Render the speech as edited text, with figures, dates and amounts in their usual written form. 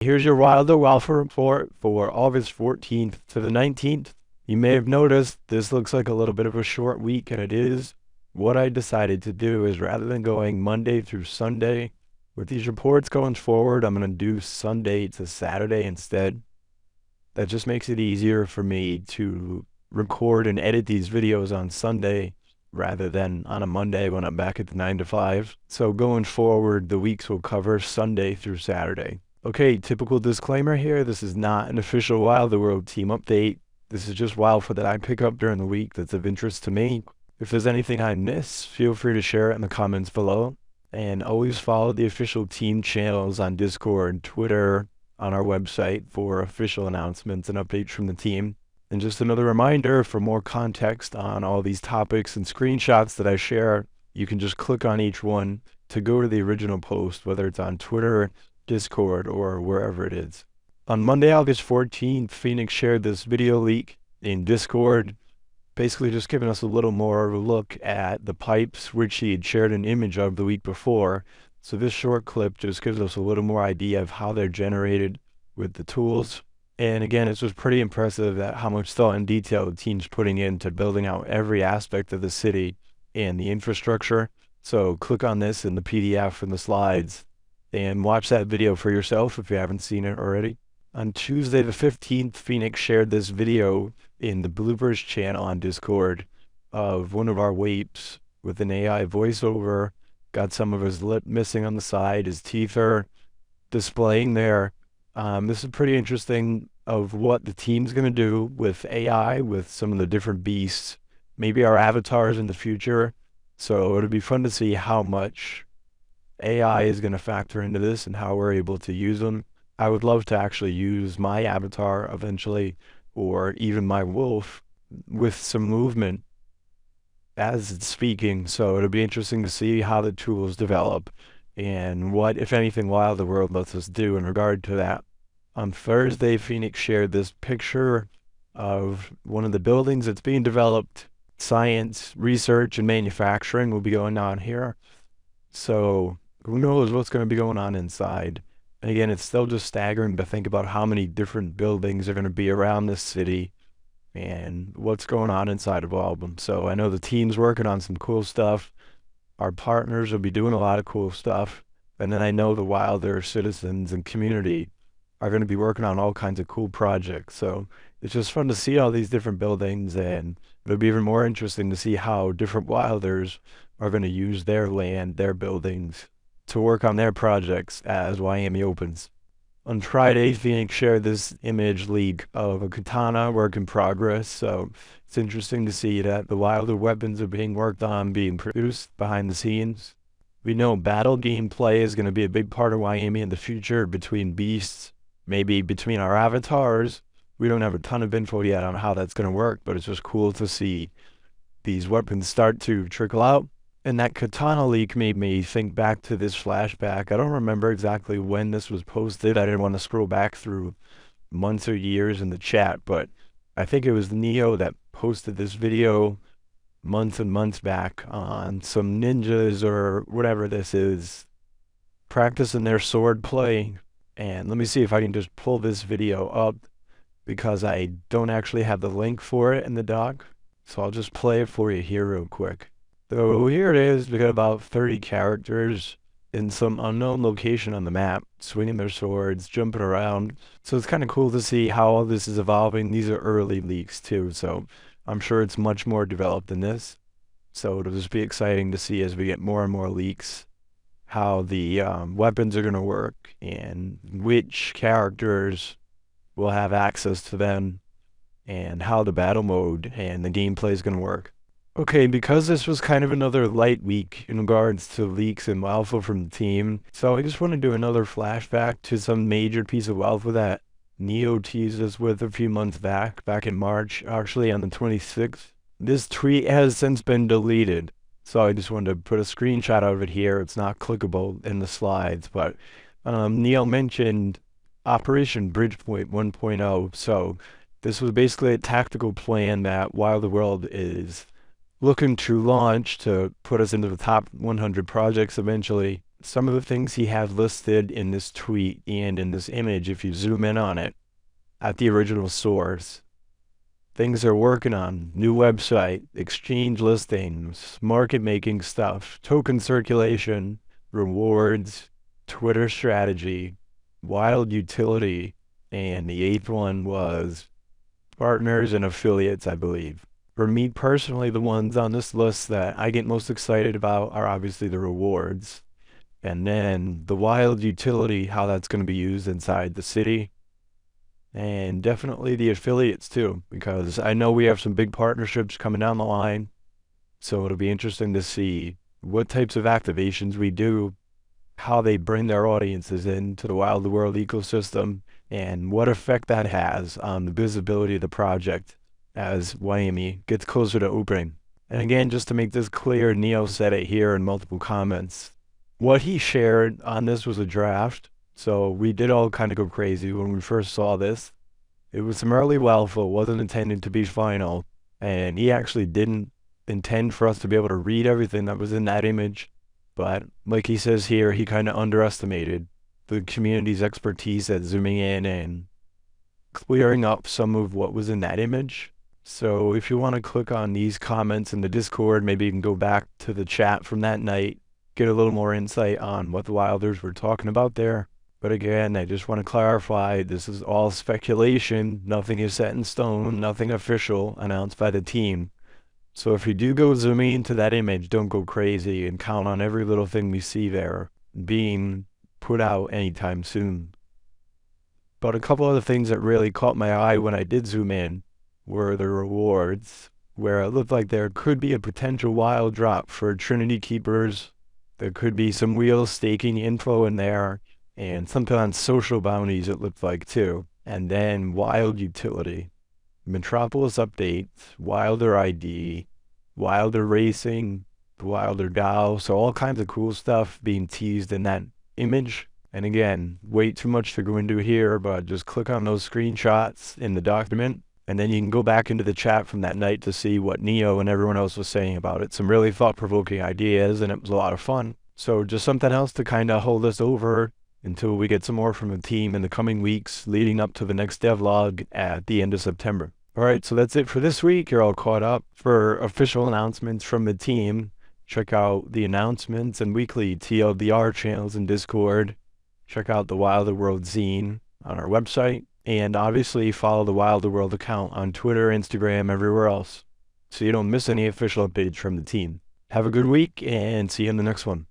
Here's your Wilder Walpha report for August 14th to the 19th. You may have noticed this looks like a little bit of a short week, and it is. What I decided to do is rather than going Monday through Sunday, with these reports going forward, I'm going to do Sunday to Saturday instead. That just makes it easier for me to record and edit these videos on Sunday rather than on a Monday when I'm back at the 9 to 5. So going forward, the weeks will cover Sunday through Saturday. Okay, typical disclaimer here. This is not an official Wild the World team update. This is just Walpha that I pick up during the week that's of interest to me. If there's anything I miss, feel free to share it in the comments below. And always follow the official team channels on Discord, Twitter, on our website for official announcements and updates from the team. And just another reminder, for more context on all these topics and screenshots that I share, you can just click on each one to go to the original post, whether it's on Twitter, Discord, or wherever it is. On Monday, August 14th, Phoenix shared this video leak in Discord, basically just giving us a little more of a look at the pipes, which he had shared an image of the week before. So this short clip just gives us a little more idea of how they're generated with the tools. And again, it's just pretty impressive that how much thought and detail the team's putting into building out every aspect of the city and the infrastructure. So click on this in the PDF and the slides and watch that video for yourself if you haven't seen it already. On Tuesday the 15th, Phoenix shared this video in the Bloopers channel on Discord of one of our Wapes with an AI voiceover. Got some of his lip missing on the side, his teeth are displaying there. This is pretty interesting of what the team's going to do with AI, with some of the different beasts, maybe our avatars in the future. So it'll be fun to see how much AI is going to factor into this and how we're able to use them. I would love to actually use my avatar eventually, or even my wolf, with some movement as it's speaking. So it'll be interesting to see how the tools develop and what, if anything, Wild the World lets us do in regard to that. On Thursday, Phoenix shared this picture of one of the buildings that's being developed. Science, research, and manufacturing will be going on here. So who knows what's going to be going on inside. And again, it's still just staggering to think about how many different buildings are going to be around this city and what's going on inside of all of them. So I know the team's working on some cool stuff. Our partners will be doing a lot of cool stuff. And then I know the Wilder citizens and community are going to be working on all kinds of cool projects. So it's just fun to see all these different buildings, and it'll be even more interesting to see how different Wilders are going to use their land, their buildings, to work on their projects as Miami opens. On Friday, Phoenix shared this image leak of a katana work in progress. So it's interesting to see that the Wilder weapons are being worked on, being produced behind the scenes. We know battle gameplay is going to be a big part of Miami in the future between beasts, maybe between our avatars. We don't have a ton of info yet on how that's going to work, but it's just cool to see these weapons start to trickle out. And that katana leak made me think back to this flashback. I don't remember exactly when this was posted. I didn't want to scroll back through months or years in the chat, but I think it was Neo that posted this video months and months back on some ninjas or whatever this is practicing their sword play. And let me see if I can just pull this video up, because I don't actually have the link for it in the doc. So I'll just play it for you here real quick. So here it is. We got about 30 characters in some unknown location on the map, swinging their swords, jumping around. So it's kind of cool to see how all this is evolving. These are early leaks too, so I'm sure it's much more developed than this. So it'll just be exciting to see as we get more and more leaks how the weapons are going to work and which characters will have access to them and how the battle mode and the gameplay is going to work. Okay, because this was kind of another light week in regards to leaks and Walpha from the team, so I just want to do another flashback to some major piece of Walpha that Neo teased us with a few months back in March, actually on the 26th. This tweet has since been deleted, so I just wanted to put a screenshot of it here. It's not clickable in the slides, but Neo mentioned Operation Bridgepoint 1.0, so this was basically a tactical plan that Wild the World is looking to launch to put us into the top 100 projects eventually. some of the things he had listed in this tweet and in this image, if you zoom in on it, at the original source. Things they're working on, new website, exchange listings, market making stuff, token circulation, rewards, Twitter strategy, wild utility, and the eighth one was partners and affiliates, I believe. For me personally, the ones on this list that I get most excited about are obviously the rewards. And then the wild utility, how that's going to be used inside the city. And definitely the affiliates too, because I know we have some big partnerships coming down the line. So it'll be interesting to see what types of activations we do, how they bring their audiences into the Wild World ecosystem, and what effect that has on the visibility of the project as Miami gets closer to opening. And again, just to make this clear, Neo said it here in multiple comments. What he shared on this was a draft, so we did all kind of go crazy when we first saw this. It was some early Walpha, wasn't intended to be final, and he actually didn't intend for us to be able to read everything that was in that image. But like he says here, he kind of underestimated the community's expertise at zooming in and clearing up some of what was in that image. So if you want to click on these comments in the Discord, maybe you can go back to the chat from that night, get a little more insight on what the Wilders were talking about there. But again, I just want to clarify, this is all speculation. Nothing is set in stone, nothing official announced by the team. So if you do go zooming into that image, don't go crazy and count on every little thing we see there being put out anytime soon. But a couple other things that really caught my eye when I did zoom in were the rewards, where it looked like there could be a potential wild drop for Trinity Keepers. There could be some wheel staking info in there, and sometimes social bounties it looked like too. And then wild utility, Metropolis updates, Wilder ID, Wilder Racing, the Wilder DAO, so all kinds of cool stuff being teased in that image. And again, way too much to go into here, but just click on those screenshots in the document, and then you can go back into the chat from that night to see what Neo and everyone else was saying about it. Some really thought-provoking ideas, and it was a lot of fun. So just something else to kind of hold us over until we get some more from the team in the coming weeks leading up to the next devlog at the end of September. All right, so that's it for this week. You're all caught up. For official announcements from the team, check out the announcements and weekly TLDR channels in Discord. Check out the Wilder World zine on our website. And obviously follow the Wilder World account on Twitter, Instagram, everywhere else, so you don't miss any official updates from the team. Have a good week and see you in the next one.